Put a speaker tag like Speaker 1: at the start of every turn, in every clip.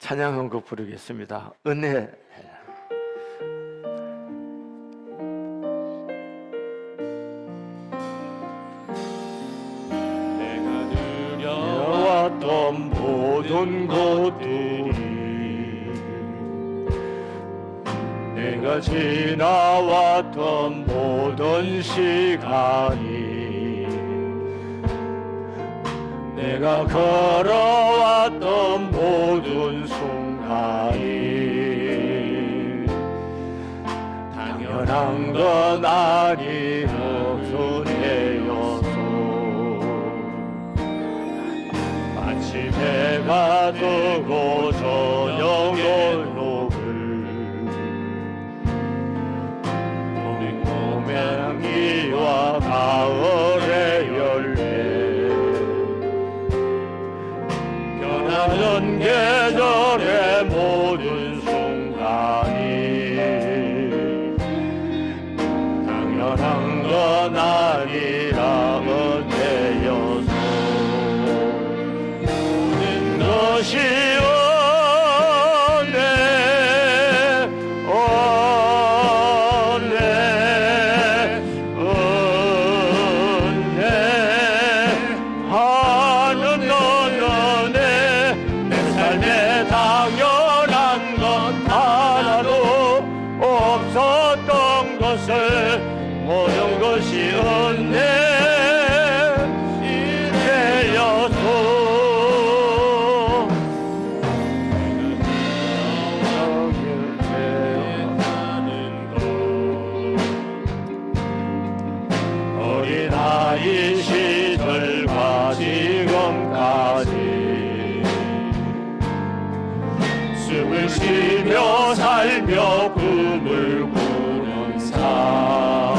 Speaker 1: 찬양 한 곡 부르겠습니다. 은혜.
Speaker 2: 왔던 모든 것들이 내가 지나왔던 모든 시간이 내가 걸어왔던 모든 순간이 당연한 건 아니어서 내였소. 마치 해가 뜨고 저녁의 녹을 고명이와 가을의 열매 변하는 계절의 모든 순간이 당연한 건 아니라 은혜여서 모든 것이 은혜 은혜 은혜 하는 은혜 내 삶에 당연한 것 하나도 없었던 것을 모든 것이 은혜여서 어린아이 시절과 지금까지 숨을 쉬며 살며 꿈을 꾸는 삶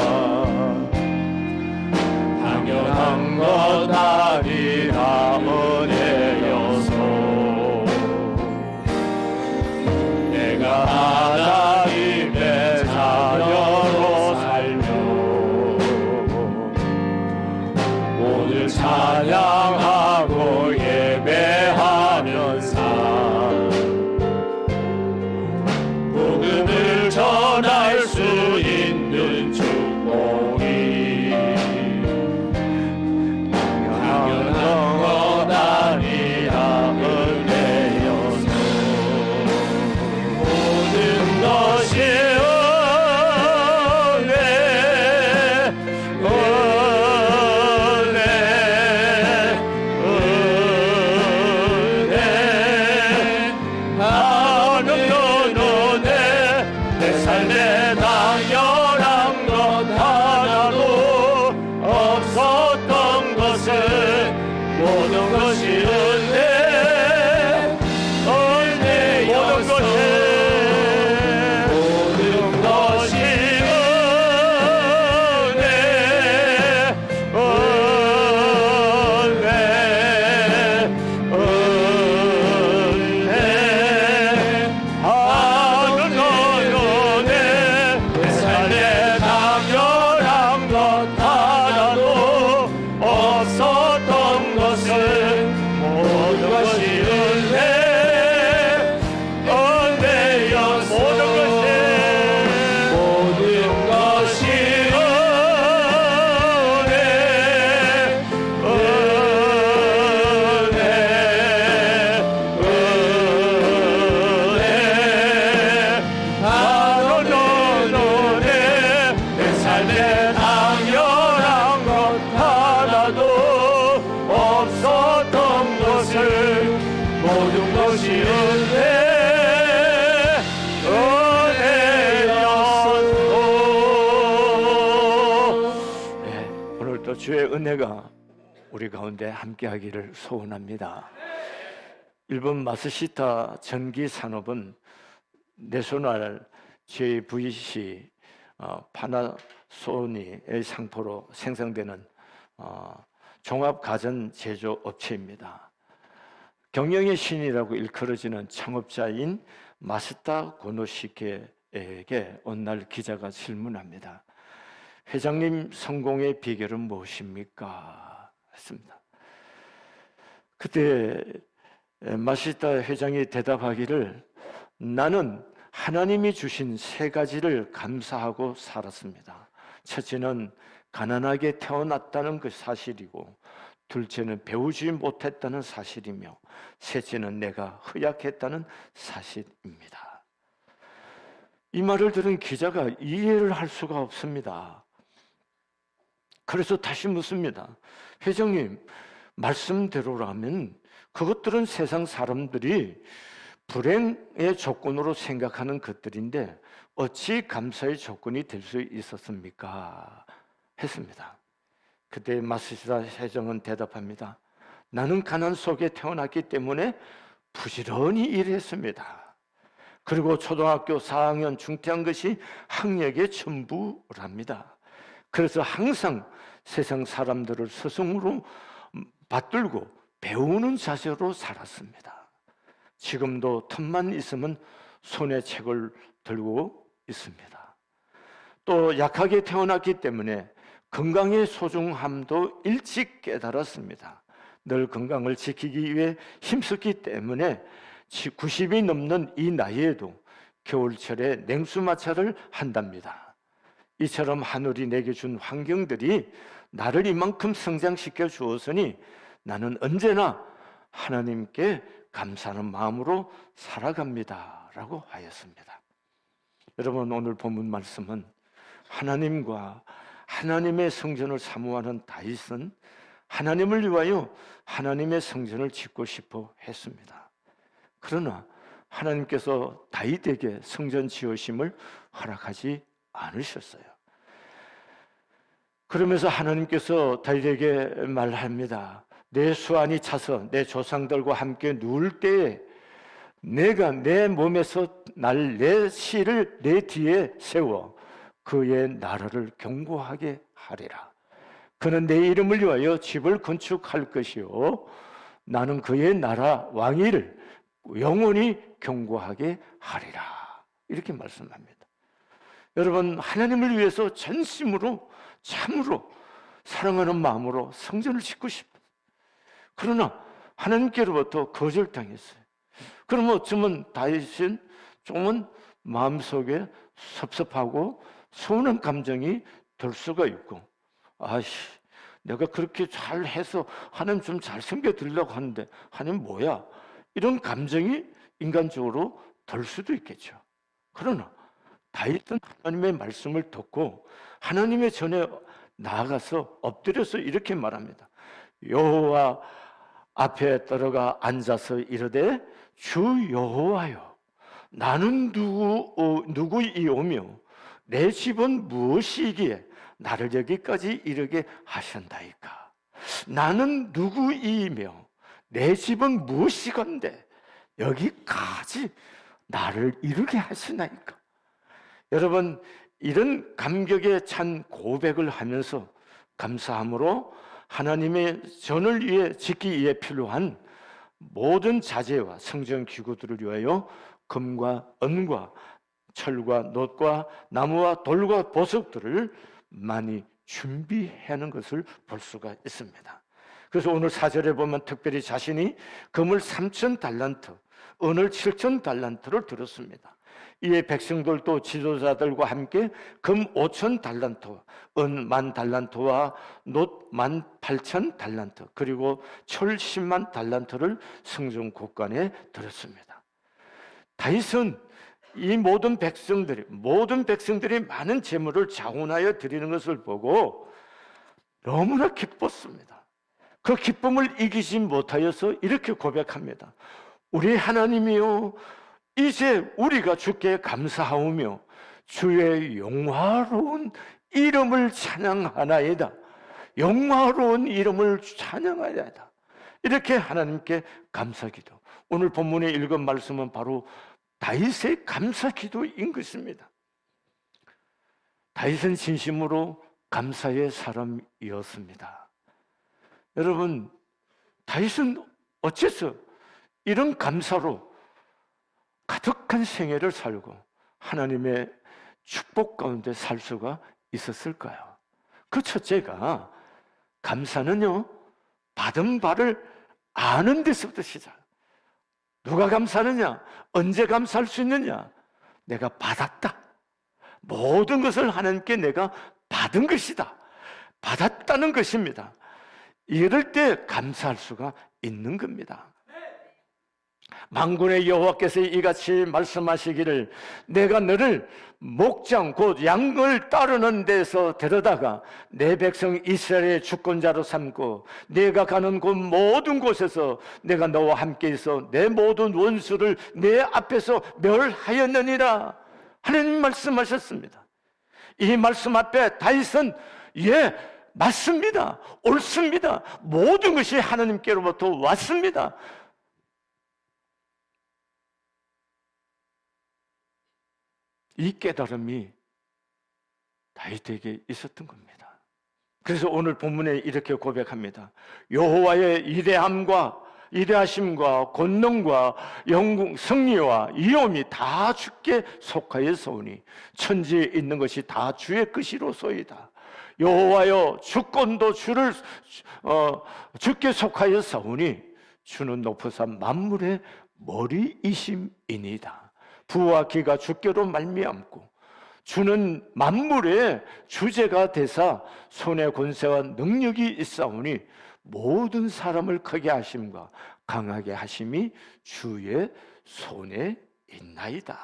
Speaker 2: 당연한 것 아니라 은혜여서 내가 하나님의 자녀로 살며 오늘 찬양하고 예배하는 삶 복음을 전할 수 있는 축복이 당연한 것 아니라 은혜여서 모든 것이 은혜 은혜 은혜 나는 은혜 내 삶에 당연한 것 하나도 없었던 것은 모든 것이 은혜 은혜여서 모든 것이 은혜 은혜 은혜 하는 은혜 내 삶에 당연한 것 하나도 없었던 것은 모든 것이 은혜 은혜여서 모든 것이 은혜 은혜 은혜 나는 은혜 내 삶에 당연한 것 하나도 없었던 것을 모든 것이 은혜 은혜였소. 네, 오늘도 주의 은혜가 우리 가운데 함께하기를 소원합니다. 일본 마스시타 전기 산업은 내셔널 JVC 파나소닉의 상포로 생산되는 종합 가전 제조 업체입니다. 경영의 신이라고 일컬어지는 창업자인 마스타 고노시케에게 어느 날 기자가 질문합니다. 회장님 성공의 비결은 무엇입니까? 했습니다. 그때 마시다 회장이 대답하기를 나는 하나님이 주신 세 가지를 감사하고 살았습니다. 첫째는 가난하게 태어났다는 그 사실이고, 둘째는 배우지 못했다는 사실이며, 셋째는 내가 허약했다는 사실입니다. 이 말을 들은 기자가 이해를 할 수가 없습니다. 그래서 다시 묻습니다. 회장님, 말씀대로라면 그것들은 세상 사람들이 불행의 조건으로 생각하는 것들인데 어찌 감사의 조건이 될 수 있었습니까? 했습니다. 그때 마시다 회장은 대답합니다. 나는 가난 속에 태어났기 때문에 부지런히 일했습니다. 그리고 초등학교 4학년 중퇴한 것이 학력의 전부랍니다. 그래서 항상 세상 사람들을 스승으로 받들고 배우는 자세로 살았습니다. 지금도 틈만 있으면 손에 책을 들고 있습니다. 또 약하게 태어났기 때문에 건강의 소중함도 일찍 깨달았습니다. 늘 건강을 지키기 위해 힘썼기 때문에 90이 넘는 이 나이에도 겨울철에 냉수마찰을 한답니다. 이처럼 하늘이 내게 준 환경들이 나를 이만큼 성장시켜 주었으니 나는 언제나 하나님께 감사하는 마음으로 살아갑니다 라고 하였습니다. 여러분, 오늘 본문 말씀은 하나님과 하나님의 성전을 사모하는 다윗은 하나님을 위하여 하나님의 성전을 짓고 싶어 했습니다. 그러나 하나님께서 다윗에게 성전 지으심을 허락하지 않으셨어요. 그러면서 하나님께서 다윗에게 말합니다. 내 수완이 차서 내 조상들과 함께 누울 때에 내가 내 몸에서 내 씨를 내 뒤에 세워 그의 나라를 견고하게 하리라. 그는 내 이름을 위하여 집을 건축할 것이요 나는 그의 나라 왕위를 영원히 견고하게 하리라. 이렇게 말씀합니다. 여러분, 하나님을 위해서 전심으로 참으로 사랑하는 마음으로 성전을 짓고 싶어요. 그러나 하나님께로부터 거절당했어요. 그럼 어쩌면 다윗은 조금은 마음속에 섭섭하고 서운한 감정이 들 수가 있고, 내가 그렇게 잘해서 하나님 좀 잘생겨 드리려고 하는데 하나님 뭐야? 이런 감정이 인간적으로 들 수도 있겠죠. 그러나 다윗은 하나님의 말씀을 듣고 하나님의 전에 나아가서 엎드려서 이렇게 말합니다. 여호와 앞에 들어가 앉아서 이르되 주 여호와여, 나는 누구이오며 내 집은 무엇이기에 나를 여기까지 이르게 하신다이까? 나는 누구이며 내 집은 무엇이건데 여기까지 나를 이르게 하시나이까? 여러분, 이런 감격에 찬 고백을 하면서 감사함으로 하나님의 전을 위해 짓기 위해 필요한 모든 자재와 성전 기구들을 위하여 금과 은과 철과 놋과 나무와 돌과 보석들을 많이 준비하는 것을 볼 수가 있습니다. 그래서 오늘 4절에 보면 특별히 자신이 금을 3,000달란트, 은을 7,000달란트를 들었습니다. 이에 백성들도 지도자들과 함께 금 5,000달란트, 은 10,000달란트와 놋 18,000달란트, 그리고 철 100,000달란트를 성전 곳간에 들었습니다. 다윗은 이 모든 백성들이 많은 재물을 자원하여 드리는 것을 보고 너무나 기뻤습니다. 그 기쁨을 이기지 못하여서 이렇게 고백합니다. 우리 하나님이요, 이제 우리가 주께 감사하오며 주의 영화로운 이름을 찬양하나이다. 영화로운 이름을 찬양하나이다. 이렇게 하나님께 감사기도. 오늘 본문에 읽은 말씀은 바로 다윗의 감사기도인 것입니다. 다윗은 진심으로 감사의 사람이었습니다. 여러분, 다윗은 어째서 이런 감사로 가득한 생애를 살고 하나님의 축복 가운데 살 수가 있었을까요? 그 첫째가, 감사는요, 받은 바를 아는 데서부터 시작. 누가 감사하느냐? 언제 감사할 수 있느냐? 내가 받았다. 모든 것을 하나님께 내가 받은 것이다. 받았다는 것입니다. 이럴 때 감사할 수가 있는 겁니다. 만군의 여호와께서 이같이 말씀하시기를 내가 너를 목장 곧 양을 따르는 데서 데려다가 내 백성 이스라엘의 주권자로 삼고 내가 가는 곳 모든 곳에서 내가 너와 함께 있어 내 모든 원수를 내 앞에서 멸하였느니라. 하나님 말씀하셨습니다. 이 말씀 앞에 다윗은 맞습니다. 옳습니다. 모든 것이 하나님께로부터 왔습니다. 이 깨달음이 다윗에게 있었던 겁니다. 그래서 오늘 본문에 이렇게 고백합니다. 여호와의 이레하심과 권능과 영광, 승리와 이옴이 다 주께 속하였사오니 천지에 있는 것이 다 주의 것이로소이다. 여호와여 주권도 주께 속하였사오니 주는 높으사 만물의 머리이심이니이다. 부와 기가 주께로 말미암고 주는 만물의 주제가 되사 손에 권세와 능력이 있사오니 모든 사람을 크게 하심과 강하게 하심이 주의 손에 있나이다.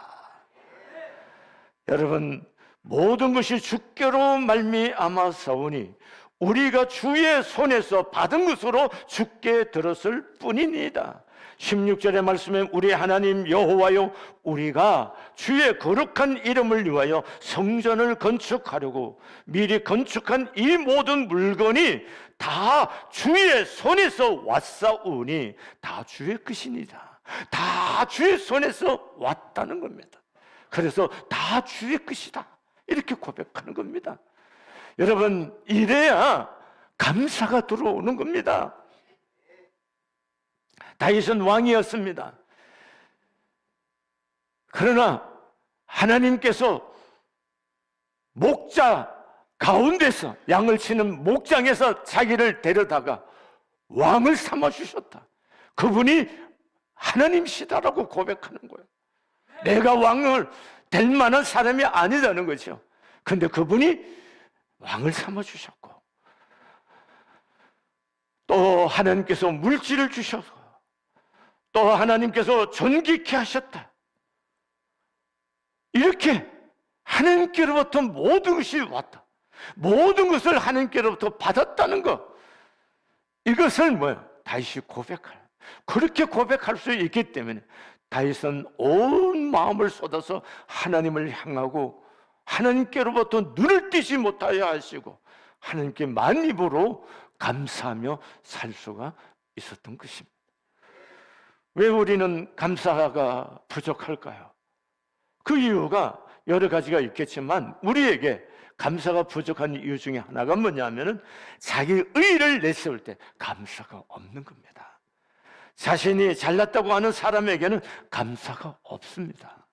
Speaker 2: 여러분, 모든 것이 주께로 말미암아사오니 우리가 주의 손에서 받은 것으로 주께 들었을 뿐입니다. 16절의 말씀에 우리 하나님 여호와여 우리가 주의 거룩한 이름을 위하여 성전을 건축하려고 미리 건축한 이 모든 물건이 다 주의 손에서 왔사오니 다 주의 것이니라. 다 주의 손에서 왔다는 겁니다. 그래서 다 주의 것이다 이렇게 고백하는 겁니다. 여러분, 이래야 감사가 들어오는 겁니다. 다윗은 왕이었습니다. 그러나 하나님께서 목자 가운데서 양을 치는 목장에서 자기를 데려다가 왕을 삼아주셨다. 그분이 하나님이시다라고 고백하는 거예요. 내가 왕을 될 만한 사람이 아니다는 거죠. 근데 그분이 왕을 삼아주셨고 또 하나님께서 물질을 주셔서 또 하나님께서 존귀케 하셨다. 이렇게 하나님께로부터 모든 것이 왔다. 모든 것을 하나님께로부터 받았다는 것. 이것을 다윗이 고백할. 그렇게 고백할 수 있기 때문에 다윗은 온 마음을 쏟아서 하나님을 향하고 하나님께로부터 눈을 띄지 못하여 하시고 하나님께 만입으로 감사하며 살 수가 있었던 것입니다. 왜 우리는 감사가 부족할까요? 그 이유가 여러 가지가 있겠지만 우리에게 감사가 부족한 이유 중에 하나가 뭐냐면은 자기 의를 내세울 때 감사가 없는 겁니다. 자신이 잘났다고 하는 사람에게는 감사가 없습니다.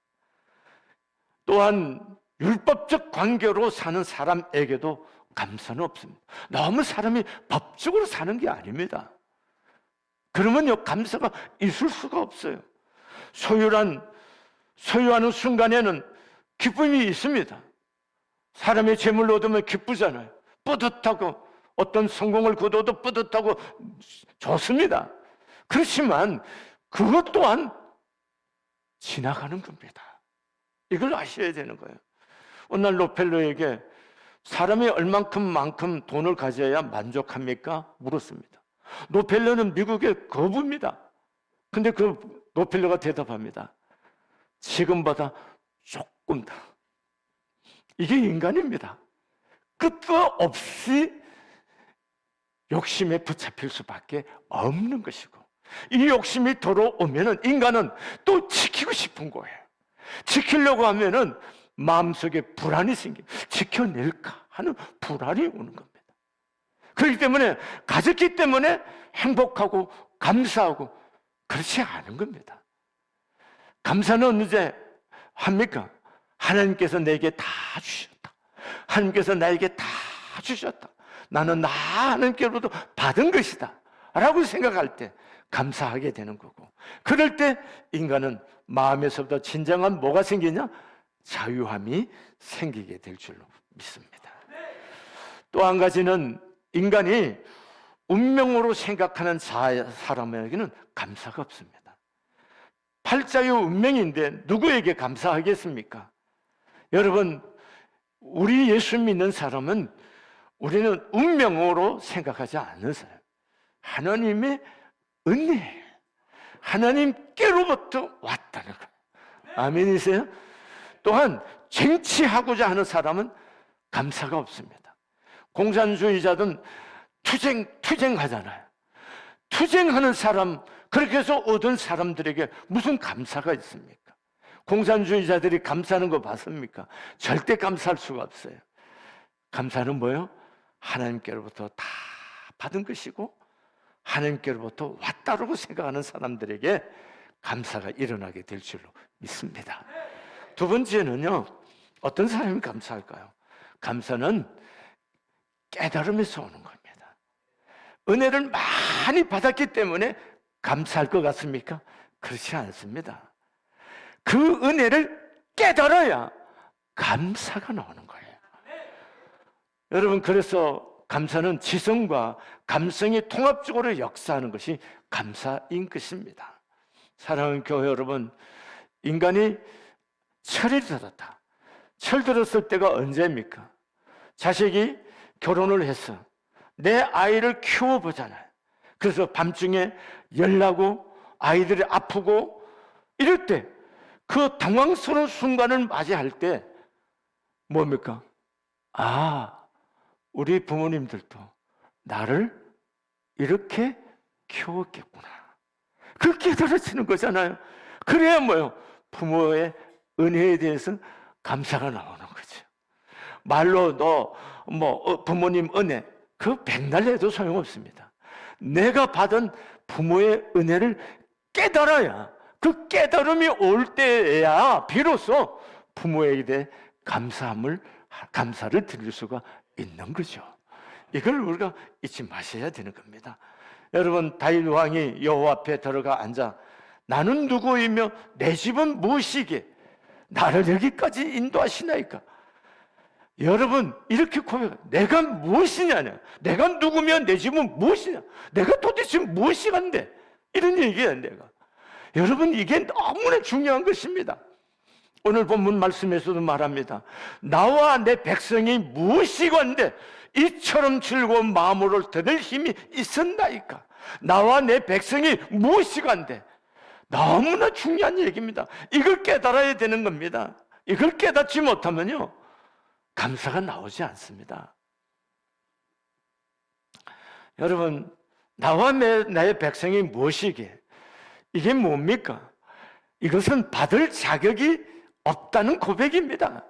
Speaker 2: 또한 율법적 관계로 사는 사람에게도 감사는 없습니다. 너무 사람이 법적으로 사는 게 아닙니다. 그러면요, 감사가 있을 수가 없어요. 소유하는 순간에는 기쁨이 있습니다. 사람이 재물을 얻으면 기쁘잖아요. 뿌듯하고 어떤 성공을 거둬도 뿌듯하고 좋습니다. 그렇지만 그것 또한 지나가는 겁니다. 이걸 아셔야 되는 거예요. 어느 날 록펠러에게 사람이 얼만큼 돈을 가져야 만족합니까? 물었습니다. 록펠러는 미국의 거부입니다. 근데 그 록펠러가 대답합니다. 지금보다 조금 더. 이게 인간입니다. 끝도 없이 욕심에 붙잡힐 수밖에 없는 것이고 이 욕심이 들어오면은 인간은 또 지키고 싶은 거예요. 지키려고 하면은 마음속에 불안이 생깁니다. 지켜낼까 하는 불안이 오는 겁니다. 그렇기 때문에 가졌기 때문에 행복하고 감사하고 그렇지 않은 겁니다. 감사는 언제 합니까? 하나님께서 내게 다 주셨다. 하나님께서 나에게 다 주셨다. 나는 하나님께로부터 받은 것이다 라고 생각할 때 감사하게 되는 거고, 그럴 때 인간은 마음에서부터 진정한 뭐가 생기냐? 자유함이 생기게 될 줄로 믿습니다. 또 한 가지는 인간이 운명으로 생각하는 사람에게는 감사가 없습니다. 팔자유 운명인데 누구에게 감사하겠습니까? 여러분, 우리 예수 믿는 사람은 우리는 운명으로 생각하지 않는 사람, 하나님의 은혜예요. 하나님께로부터 왔다는 거예요. 아멘이세요? 또한 쟁취하고자 하는 사람은 감사가 없습니다. 공산주의자든 투쟁하잖아요. 투쟁하는 사람, 그렇게 해서 얻은 사람들에게 무슨 감사가 있습니까? 공산주의자들이 감사하는 거 봤습니까? 절대 감사할 수가 없어요. 감사는 뭐예요? 하나님께로부터 다 받은 것이고 하나님께로부터 왔다라고 생각하는 사람들에게 감사가 일어나게 될 줄로 믿습니다. 두 번째는요, 어떤 사람이 감사할까요? 감사는 깨달음에서 오는 겁니다. 은혜를 많이 받았기 때문에 감사할 것 같습니까? 그렇지 않습니다. 그 은혜를 깨달아야 감사가 나오는 거예요. 여러분, 그래서 감사는 지성과 감성이 통합적으로 역사하는 것이 감사인 것입니다. 사랑하는 교회 여러분, 인간이 철이 들었다. 철 들었을 때가 언제입니까? 자식이 결혼을 해서 내 아이를 키워보잖아요. 그래서 밤중에 열나고 아이들이 아프고 이럴 때 그 당황스러운 순간을 맞이할 때 뭡니까? 아, 우리 부모님들도 나를 이렇게 키웠겠구나. 그 깨달아지는 거잖아요. 그래야 뭐요? 부모의 은혜에 대해서 감사가 나오는 거죠. 말로 부모님 은혜 그 백날 해도 소용없습니다. 내가 받은 부모의 은혜를 깨달아야, 그 깨달음이 올 때야 비로소 부모에게 대해 감사를 드릴 수가 있는 거죠. 이걸 우리가 잊지 마셔야 되는 겁니다. 여러분, 다윗 왕이 여호와 앞에 들어가 앉아 나는 누구이며 내 집은 무엇이기에 나를 여기까지 인도하시나이까? 여러분, 이렇게 고백해. 내가 무엇이냐냐? 내가 누구면 내 집은 무엇이냐? 내가 도대체 무엇이 간데? 이런 얘기야, 내가. 여러분, 이게 너무나 중요한 것입니다. 오늘 본문 말씀에서도 말합니다. 나와 내 백성이 무엇이 간데 이처럼 즐거운 마음으로 들을 힘이 있었나이까? 나와 내 백성이 무엇이 간데? 너무나 중요한 얘기입니다. 이걸 깨달아야 되는 겁니다. 이걸 깨닫지 못하면요, 감사가 나오지 않습니다. 여러분, 나와 나의 백성이 무엇이기에? 이게 뭡니까? 이것은 받을 자격이 없다는 고백입니다.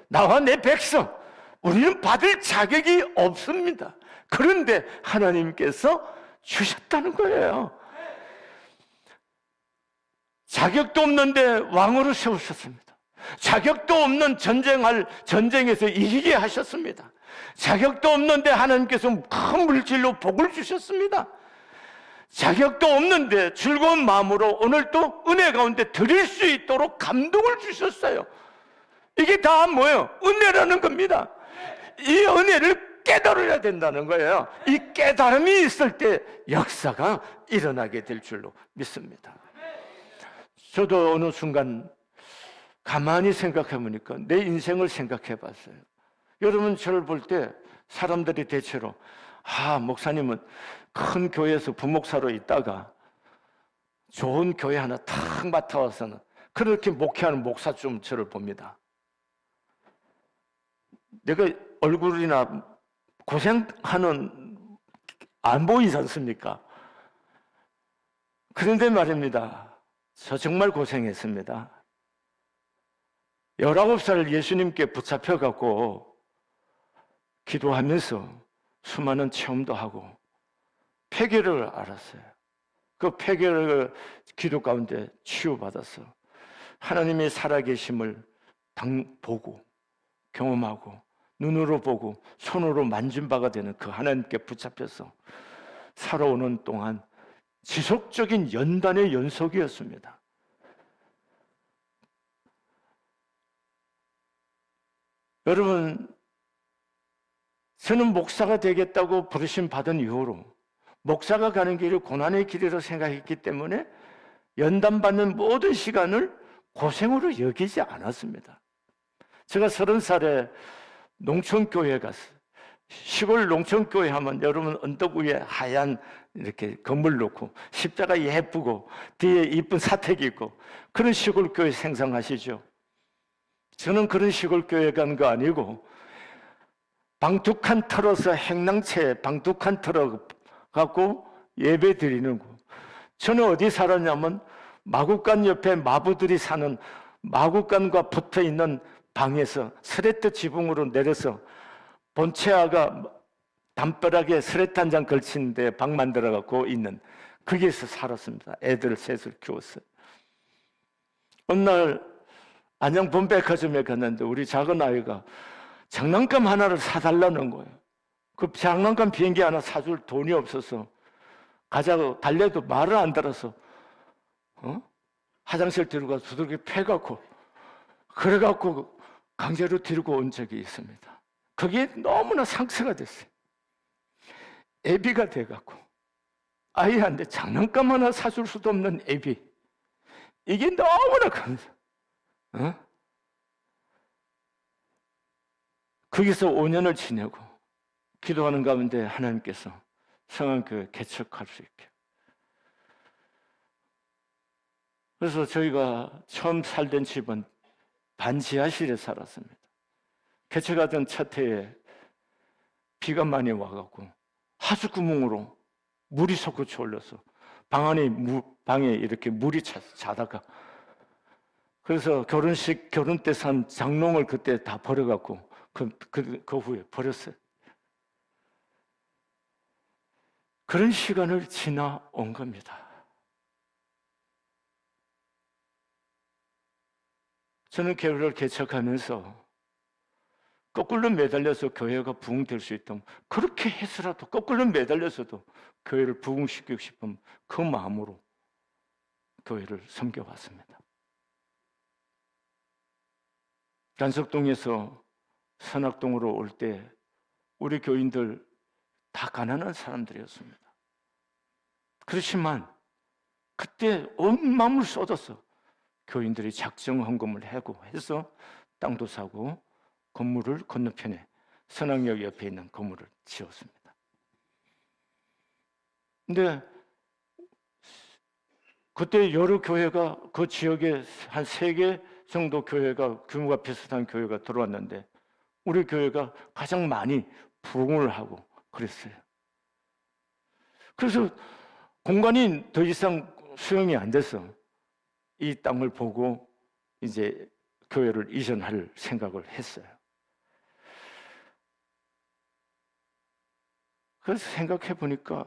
Speaker 2: 나와 내 백성, 우리는 받을 자격이 없습니다. 그런데 하나님께서 주셨다는 거예요. 자격도 없는데 왕으로 세우셨습니다. 자격도 없는 전쟁에서 이기게 하셨습니다. 자격도 없는데 하나님께서 큰 물질로 복을 주셨습니다. 자격도 없는데 즐거운 마음으로 오늘도 은혜 가운데 드릴 수 있도록 감동을 주셨어요. 이게 다 뭐예요? 은혜라는 겁니다. 이 은혜를 깨달아야 된다는 거예요. 이 깨달음이 있을 때 역사가 일어나게 될 줄로 믿습니다. 저도 어느 순간 가만히 생각해 보니까 내 인생을 생각해 봤어요. 여러분, 저를 볼 때 사람들이 대체로 목사님은 큰 교회에서 부목사로 있다가 좋은 교회 하나 탁 맡아와서는 그렇게 목회하는 목사 좀 저를 봅니다. 내가 얼굴이나 고생하는 안 보이지 않습니까? 그런데 말입니다. 저 정말 고생했습니다. 19살 예수님께 붙잡혀갖고 기도하면서 수많은 체험도 하고 폐결을 알았어요. 그 폐결을 기도 가운데 치유받아서 하나님의 살아계심을 보고 경험하고 눈으로 보고 손으로 만진 바가 되는 그 하나님께 붙잡혀서 살아오는 동안 지속적인 연단의 연속이었습니다. 여러분, 저는 목사가 되겠다고 부르심 받은 이후로 목사가 가는 길이 고난의 길이라고 생각했기 때문에 연단받는 모든 시간을 고생으로 여기지 않았습니다. 제가 30살에 농촌교회에 갔어요. 시골 농촌교회 하면 여러분 언덕 위에 하얀 이렇게 건물 놓고 십자가 예쁘고 뒤에 이쁜 사택이 있고 그런 시골교회 생각하시죠? 저는 그런 시골교회 간 거 아니고 방둑한 털어서 행랑채 방둑한 털어 갖고 예배 드리는 거. 저는 어디 살았냐면 마구간 옆에 마부들이 사는 마구간과 붙어 있는 방에서 스레트 지붕으로 내려서 본체아가 담벼락에 스레트 한 장 걸친 데 방 만들어 갖고 있는 거기에서 살았습니다. 애들 셋을 키웠어요. 어느 날 안양 본백화점에 갔는데 우리 작은 아이가 장난감 하나를 사달라는 거예요. 그 장난감 비행기 하나 사줄 돈이 없어서 가자고 달래도 말을 안 들어서 화장실 들고 가서 두들겨 패갖고 그래갖고 강제로 들고 온 적이 있습니다. 그게 너무나 상처가 됐어요. 애비가 돼갖고 아이한테 장난감 하나 사줄 수도 없는 애비. 이게 너무나 거기서 5년을 지내고 기도하는 가운데 하나님께서 성안교회 개척할 수 있게. 그래서 저희가 처음 살던 집은 반지하실에 살았습니다. 개척하던 첫 해에 비가 많이 와갖고 하수구멍으로 물이 솟구쳐 올려서 방에 이렇게 물이 차다가 그래서 결혼 때 산 장롱을 그때 다 버려갖고 그 후에 버렸어요. 그런 시간을 지나온 겁니다. 저는 교회를 개척하면서 거꾸로 매달려서 교회가 부흥될 수 있다면 그렇게 해서라도 거꾸로 매달려서도 교회를 부흥시키고 싶은 그 마음으로 교회를 섬겨왔습니다. 단석동에서 선악동으로 올 때 우리 교인들 다 가난한 사람들이었습니다. 그렇지만 그때 온 마음을 쏟아서 교인들이 작정 헌금을 하고 해서 땅도 사고 건물을 건너편에 선악역 옆에 있는 건물을 지었습니다. 근데 그때 여러 교회가 그 지역에 한 3개 정도 교회가 규모가 비슷한 교회가 들어왔는데 우리 교회가 가장 많이 부흥을 하고 그랬어요. 그래서 공간이 더 이상 수용이 안 돼서 이 땅을 보고 이제 교회를 이전할 생각을 했어요. 그래서 생각해 보니까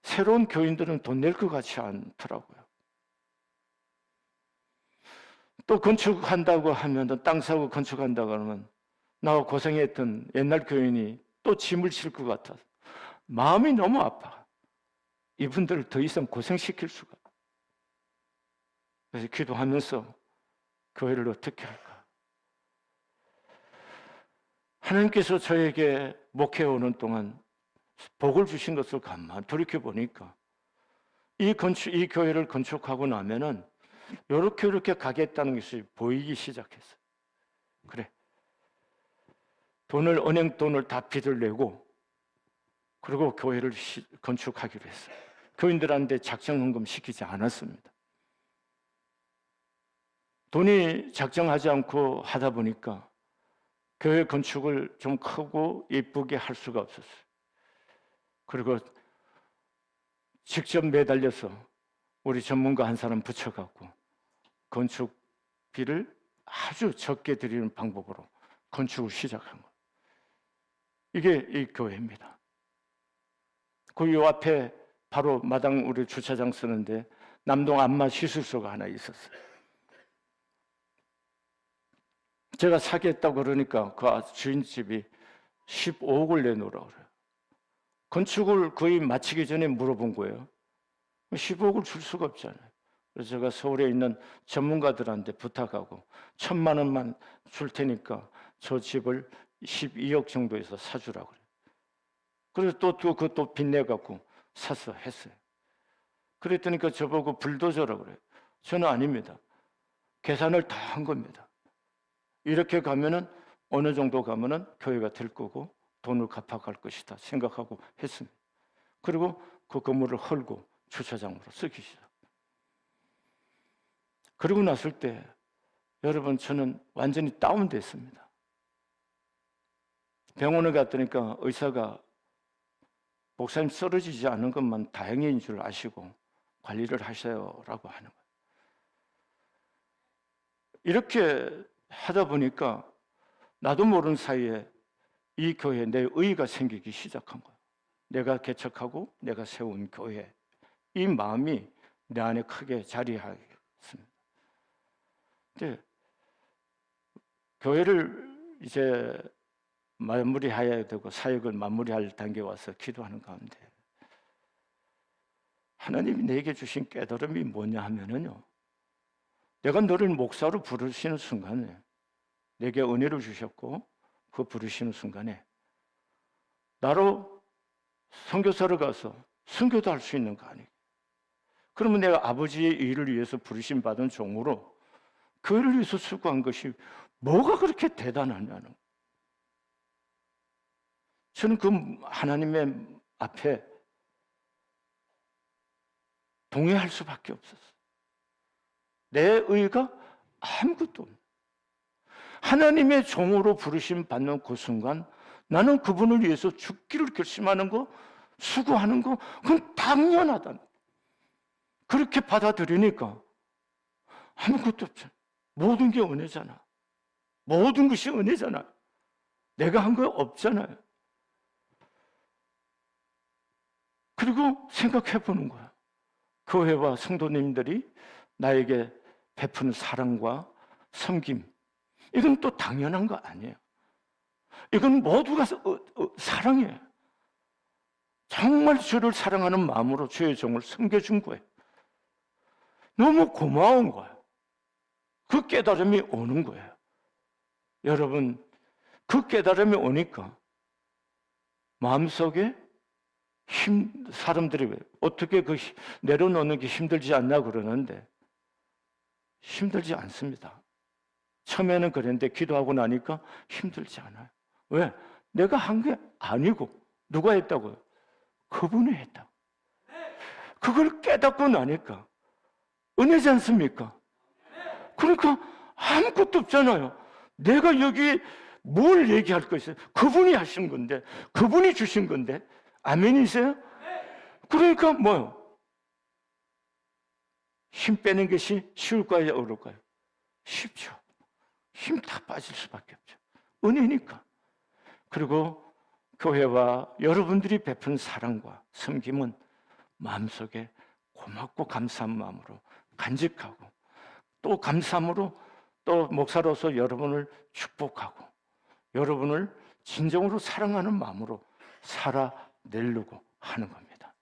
Speaker 2: 새로운 교인들은 돈 낼 것 같지 않더라고요. 또 건축한다고 하면 땅 사고 건축한다고 하면 나와 고생했던 옛날 교인이 또 짐을 질 것 같아서 마음이 너무 아파. 이분들을 더 이상 고생시킬 수가. 그래서 기도하면서 교회를 어떻게 할까? 하나님께서 저에게 목회오는 동안 복을 주신 것을 가만 돌이켜 보니까 이 교회를 건축하고 나면은 이렇게 가겠다는 것이 보이기 시작했어요. 그래. 은행 돈을 다 빚을 내고 그리고 교회를 건축하기로 했어요. 교인들한테 작정헌금 시키지 않았습니다. 돈이 작정하지 않고 하다 보니까 교회 건축을 좀 크고 예쁘게 할 수가 없었어요. 그리고 직접 매달려서 우리 전문가 한 사람 붙여갖고 건축비를 아주 적게 드리는 방법으로 건축을 시작한 거예요. 이게 이 교회입니다. 그 요 앞에 바로 마당 우리 주차장 쓰는데 남동 안마 시술소가 하나 있었어요. 제가 사겠다고 그러니까 그 주인집이 15억을 내놓으라고 그래요. 건축을 거의 마치기 전에 물어본 거예요. 10억을 줄 수가 없잖아요. 그래서 제가 서울에 있는 전문가들한테 부탁하고 1,000만 원만 줄 테니까 저 집을 12억 정도에서 사주라고 그래요. 그래서 그것도 빚내갖고 사서 했어요. 그랬더니 저보고 불도저라고 그래요. 저는 아닙니다. 계산을 다 한 겁니다. 이렇게 가면은 어느 정도 가면은 교회가 될 거고 돈을 갚아갈 것이다 생각하고 했습니다. 그리고 그 건물을 헐고 주차장으로 쓰기 시작. 그러고 났을 때 여러분 저는 완전히 다운됐습니다. 병원에 갔더니까 의사가 목사님 쓰러지지 않은 것만 다행인 줄 아시고 관리를 하셔요라고 하는 거예요. 이렇게 하다 보니까 나도 모르는 사이에 이 교회에 내 의의가 생기기 시작한 거예요. 내가 개척하고 내가 세운 교회, 이 마음이 내 안에 크게 자리하였습니다. 근데 교회를 이제 마무리해야 되고 사역을 마무리할 단계에 와서 기도하는 가운데 하나님이 내게 주신 깨달음이 뭐냐 하면은요, 내가 너를 목사로 부르시는 순간에 내게 은혜를 주셨고 그 부르시는 순간에 나로 선교사를 가서 선교도 할 수 있는 거 아니에요. 그러면 내가 아버지의 일을 위해서 부르심 받은 종으로 교회를 위해서 수고한 것이 뭐가 그렇게 대단하냐는, 저는 그 하나님의 앞에 동의할 수밖에 없었어요. 내 의가 아무것도 없는, 하나님의 종으로 부르심 받는 그 순간 나는 그분을 위해서 죽기를 결심하는 거, 수고하는 거, 그건 당연하다. 그렇게 받아들이니까 아무것도 없잖아. 모든 게 은혜잖아. 모든 것이 은혜잖아. 내가 한 거 없잖아요. 그리고 생각해 보는 거야. 교회와 성도님들이 나에게 베푸는 사랑과 섬김, 이건 또 당연한 거 아니에요. 이건 모두가 사랑이에요. 정말 주를 사랑하는 마음으로 주의 종을 섬겨준 거예요. 너무 고마운 거예요. 그 깨달음이 오는 거예요. 여러분, 그 깨달음이 오니까 마음속에 사람들이 어떻게 내려놓는 게 힘들지 않나 그러는데 힘들지 않습니다. 처음에는 그랬는데 기도하고 나니까 힘들지 않아요. 왜? 내가 한 게 아니고 누가 했다고요? 그분이 했다고. 그걸 깨닫고 나니까 은혜지 않습니까? 그러니까 아무것도 없잖아요. 내가 여기 뭘 얘기할 거 있어요? 그분이 하신 건데, 그분이 주신 건데. 아멘이세요? 그러니까 뭐요? 힘 빼는 것이 쉬울까요? 어려울까요? 쉽죠. 힘 다 빠질 수밖에 없죠. 은혜니까. 그리고 교회와 여러분들이 베푼 사랑과 섬김은 마음속에 고맙고 감사한 마음으로 간직하고, 또 감사함으로 또 목사로서 여러분을 축복하고 여러분을 진정으로 사랑하는 마음으로 살아내려고 하는 겁니다.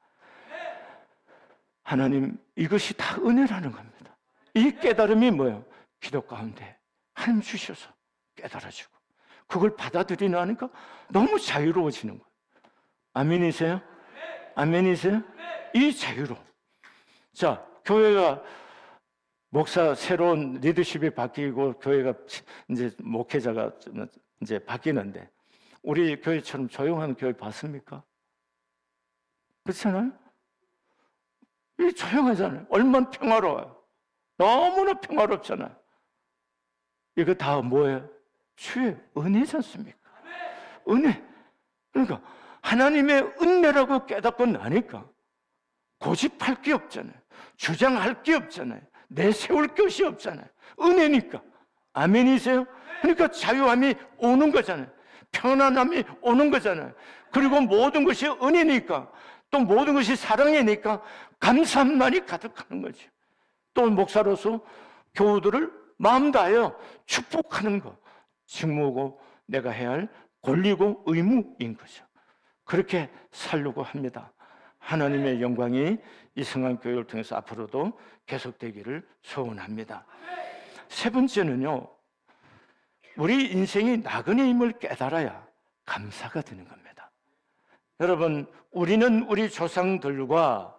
Speaker 2: 하나님, 이것이 다 은혜라는 겁니다. 이 깨달음이 뭐예요? 기도 가운데 하나님 주셔서 깨달아주고 그걸 받아들이니까 너무 자유로워지는 거예요. 아멘이세요? 아멘이세요? 이 자유로. 자, 교회가 목사 새로운 리더십이 바뀌고 교회가 이제 목회자가 이제 바뀌는데 우리 교회처럼 조용한 교회 봤습니까? 그렇잖아요? 이 조용하잖아요. 얼마나 평화로워요. 너무나 평화롭잖아요. 이거 다 뭐예요? 주의 은혜지 않습니까? 은혜. 그러니까 하나님의 은혜라고 깨닫고 나니까 고집할 게 없잖아요. 주장할 게 없잖아요. 내세울 것이 없잖아요. 은혜니까. 아멘이세요? 그러니까 자유함이 오는 거잖아요. 편안함이 오는 거잖아요. 그리고 모든 것이 은혜니까, 또 모든 것이 사랑이니까 감사함만이 가득하는 거죠. 또 목사로서 교우들을 마음 다하여 축복하는 것, 직무고 내가 해야 할 권리고 의무인 거죠. 그렇게 살려고 합니다. 하나님의 영광이 이 성안교회를 통해서 앞으로도 계속되기를 소원합니다. 세 번째는요, 우리 인생이 나그네임을 깨달아야 감사가 되는 겁니다. 여러분, 우리는 우리 조상들과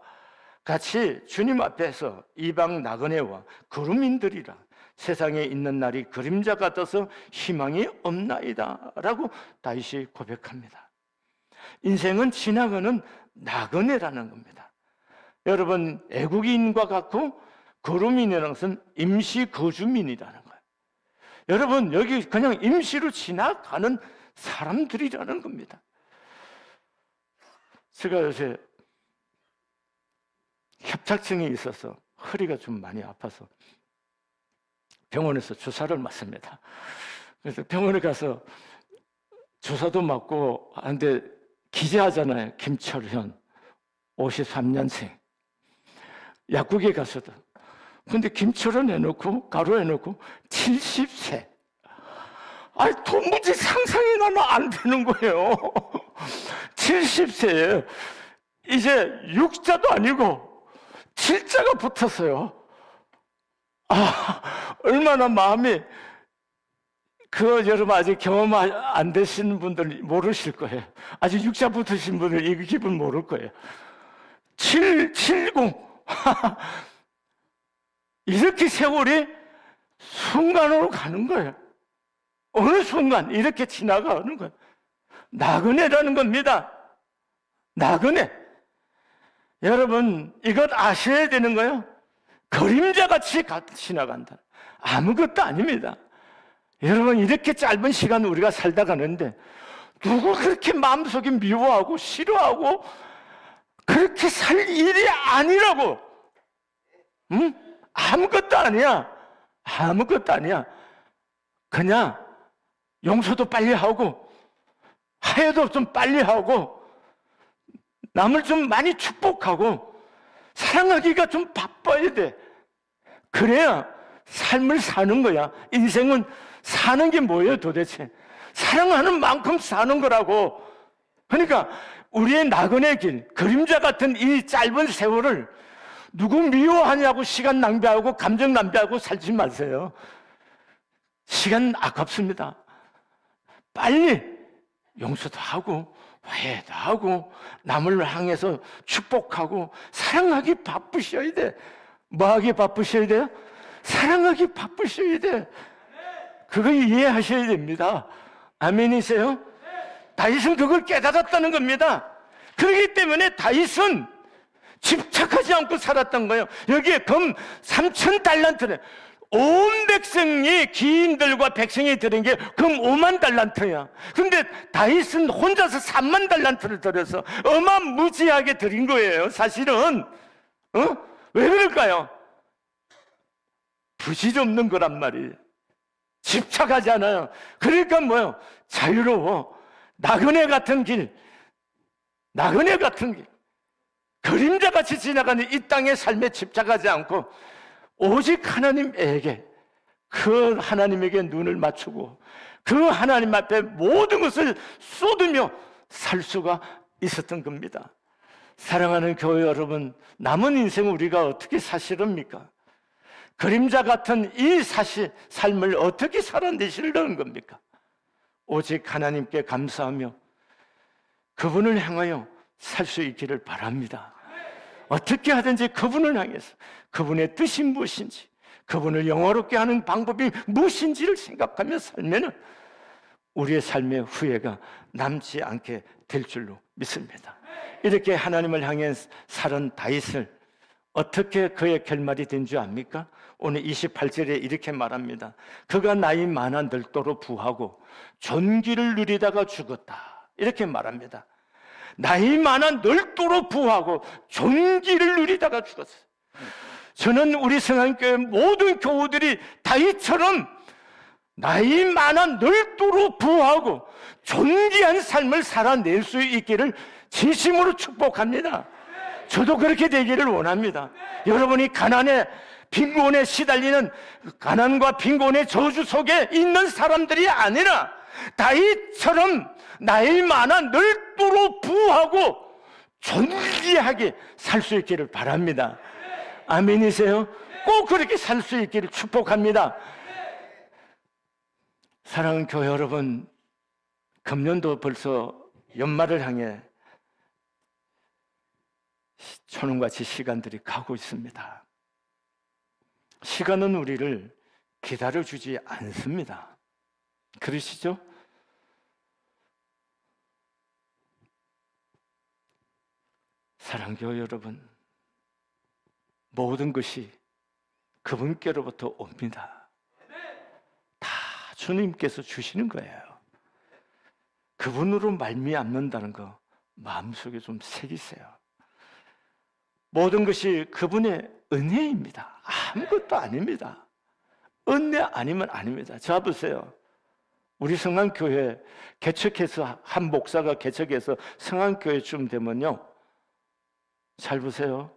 Speaker 2: 같이 주님 앞에서 이방 나그네와 거류민들이라 세상에 있는 날이 그림자 같아서 희망이 없나이다 라고 다윗이 고백합니다. 인생은 지나가는 나그네라는 겁니다. 여러분, 애국인과 같고 거류민이라는 것은 임시 거주민이라는 거예요. 여러분, 여기 그냥 임시로 지나가는 사람들이라는 겁니다. 제가 요새 협착증이 있어서 허리가 좀 많이 아파서 병원에서 주사를 맞습니다. 그래서 병원에 가서 주사도 맞고 하는데 기재하잖아요. 김철현 53년생 약국에 가서도. 근데 김철현 해놓고 가로 해놓고 70세. 아니 도무지 상상이 나면 안 되는 거예요. 70세에 이제 6자도 아니고 7자가 붙었어요. 얼마나 마음이, 여러분 아직 경험 안 되신 분들 모르실 거예요. 아직 6자 붙으신 분들 이 기분 모를 거예요. 770 이렇게 세월이 순간으로 가는 거예요. 어느 순간 이렇게 지나가는 거예요. 나그네라는 겁니다. 나그네. 여러분, 이것 아셔야 되는 거예요. 그림자같이 지나간다. 아무것도 아닙니다. 여러분, 이렇게 짧은 시간 우리가 살다 가는데 누구 그렇게 마음속에 미워하고 싫어하고 그렇게 살 일이 아니라고. 응? 아무것도 아니야. 아무것도 아니야. 그냥 용서도 빨리 하고 하여도 좀 빨리 하고 남을 좀 많이 축복하고 사랑하기가 좀 바빠야 돼. 그래야 삶을 사는 거야. 인생은 사는 게 뭐예요 도대체? 사랑하는 만큼 사는 거라고. 그러니까 우리의 나그네 길, 그림자 같은 이 짧은 세월을 누구 미워하냐고 시간 낭비하고 감정 낭비하고 살지 마세요. 시간 아깝습니다. 빨리 용서도 하고 화해도 하고 남을 향해서 축복하고 사랑하기 바쁘셔야 돼. 뭐하기 바쁘셔야 돼요? 사랑하기 바쁘셔야 돼. 그거 이해하셔야 됩니다. 아멘이세요? 다윗은 그걸 깨달았다는 겁니다. 그렇기 때문에 다윗은 집착하지 않고 살았던 거예요. 여기에 금 3,000달란트네. 온 백성이 기인들과 백성이 드린 게 금 5만 달란트야. 근데 다윗은 혼자서 3만 달란트를 들여서 어마무지하게 드린 거예요. 사실은 왜 그럴까요? 부질없는 거란 말이에요. 집착하지 않아요. 그러니까 뭐요? 자유로워. 나그네 같은 길, 나그네 같은 길, 그림자같이 지나가는 이 땅의 삶에 집착하지 않고 오직 하나님에게, 그 하나님에게 눈을 맞추고 그 하나님 앞에 모든 것을 쏟으며 살 수가 있었던 겁니다. 사랑하는 교회 여러분, 남은 인생 우리가 어떻게 사시렵니까? 그림자 같은 이 삶을 어떻게 살아내시려는 겁니까? 오직 하나님께 감사하며 그분을 향하여 살 수 있기를 바랍니다. 어떻게 하든지 그분을 향해서 그분의 뜻이 무엇인지, 그분을 영화롭게 하는 방법이 무엇인지를 생각하며 살면 우리의 삶의 후회가 남지 않게 될 줄로 믿습니다. 이렇게 하나님을 향해 살은 다윗을 어떻게 그의 결말이 된 줄 압니까? 오늘 28절에 이렇게 말합니다. 그가 나이 많아 늙도록 부하고 존귀를 누리다가 죽었다. 이렇게 말합니다. 나이 많아 늙도록 부하고 존귀를 누리다가 죽었어요. 저는 우리 성안교회 모든 교우들이 다윗처럼 나이 많아 늙도록 부하고 존귀한 삶을 살아낼 수 있기를 진심으로 축복합니다. 저도 그렇게 되기를 원합니다. 여러분이 가난에 빈곤에 시달리는 가난과 빈곤의 저주 속에 있는 사람들이 아니라 다윗처럼 나이 많아 늙도록 부하고 존귀하게 살 수 있기를 바랍니다. 아멘이세요? 꼭 그렇게 살 수 있기를 축복합니다. 사랑하는 교회 여러분, 금년도 벌써 연말을 향해 초능같이 시간들이 가고 있습니다. 시간은 우리를 기다려주지 않습니다. 그러시죠? 사랑교회 여러분, 모든 것이 그분께로부터 옵니다. 다 주님께서 주시는 거예요. 그분으로 말미암는다는 거 마음속에 좀 새기세요. 모든 것이 그분의 은혜입니다. 아무것도 아닙니다. 은혜 아니면 아닙니다. 자 보세요. 우리 성안교회 개척해서 한 목사가 개척해서 성안교회쯤 되면요, 잘 보세요.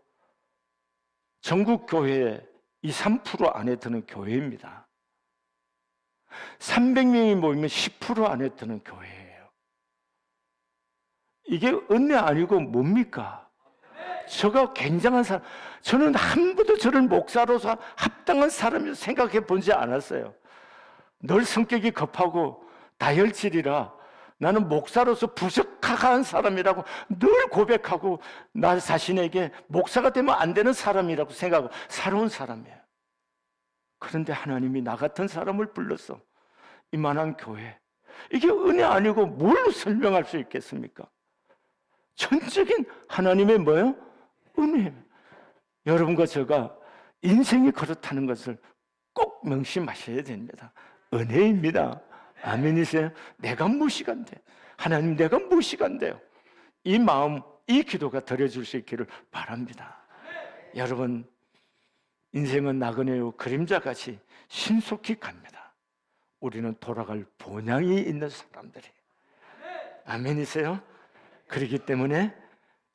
Speaker 2: 전국 교회의 2, 3% 안에 드는 교회입니다. 300명이 모이면 10% 안에 드는 교회예요. 이게 은혜 아니고 뭡니까? 저가 굉장한 사람, 저는 한 번도 저를 목사로서 합당한 사람이라고 생각해 본지 않았어요. 늘 성격이 급하고 다혈질이라 나는 목사로서 부적합한 사람이라고 늘 고백하고 나 자신에게 목사가 되면 안 되는 사람이라고 생각하고 살아온 사람이에요. 그런데 하나님이 나 같은 사람을 불러서 이만한 교회, 이게 은혜 아니고 뭘로 설명할 수 있겠습니까? 전적인 하나님의 뭐예요? 은혜. 여러분과 제가 인생이 그렇다는 것을 꼭 명심하셔야 됩니다. 은혜입니다. 아멘이세요? 내가 무시간데, 하나님 내가 무시간데요. 이 마음, 이 기도가 드려질 수 있기를 바랍니다. 여러분, 인생은 나그네요 그림자같이 신속히 갑니다. 우리는 돌아갈 본향이 있는 사람들이에요. 아멘이세요? 그렇기 때문에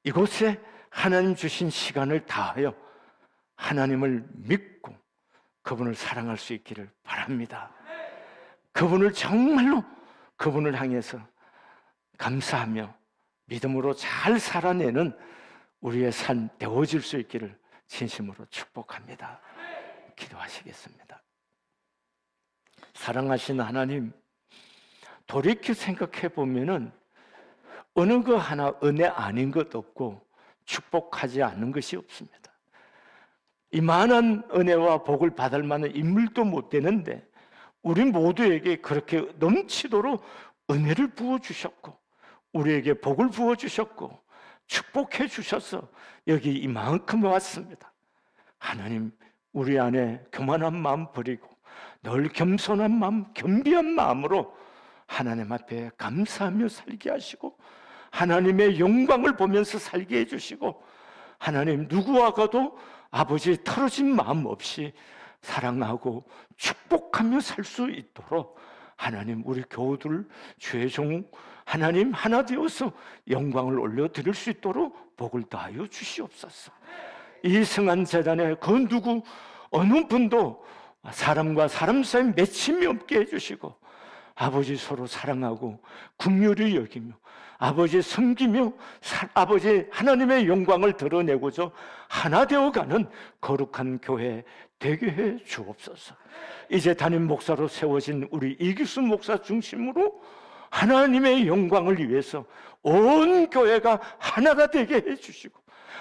Speaker 2: 이곳에 하나님 주신 시간을 다하여 하나님을 믿고 그분을 사랑할 수 있기를 바랍니다. 그분을 정말로 그분을 향해서 감사하며 믿음으로 잘 살아내는 우리의 삶 되어질 수 있기를 진심으로 축복합니다. 기도하시겠습니다. 사랑하시는 하나님, 돌이켜 생각해 보면은 어느 거 하나 은혜 아닌 것 없고 축복하지 않는 것이 없습니다. 이만한 은혜와 복을 받을 만한 인물도 못 되는데 우리 모두에게 그렇게 넘치도록 은혜를 부어주셨고 우리에게 복을 부어주셨고 축복해 주셔서 여기 이만큼 왔습니다. 하나님, 우리 안에 교만한 마음 버리고 늘 겸손한 마음, 겸비한 마음으로 하나님 앞에 감사하며 살게 하시고 하나님의 영광을 보면서 살게 해주시고 하나님, 누구와가도 아버지의 틀어진 마음 없이 사랑하고 축복하며 살 수 있도록 하나님, 우리 교우들 죄종 하나님 하나 되어서 영광을 올려드릴 수 있도록 복을 다하여 주시옵소서. 이 성한 재단에 그 누구 어느 분도 사람과 사람 사이 맺힘이 없게 해주시고 아버지 서로 사랑하고 긍휼히 여기며 아버지 섬기며 아버지 하나님의 영광을 드러내고자 하나 되어가는 거룩한 교회 되게 해 주옵소서. 이제 담임 목사로 세워진 우리 이규수 목사 중심으로 하나님의 영광을 위해서 온 교회가 하나가 되게 해주시고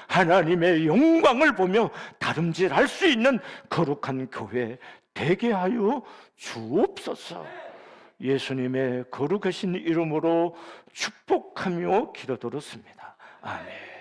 Speaker 2: 하나님의 영광을 보며 다름질할 수 있는 거룩한 교회 되게 하여 주옵소서. 예수님의 거룩하신 이름으로 축복하며 기도드렸습니다. 아멘.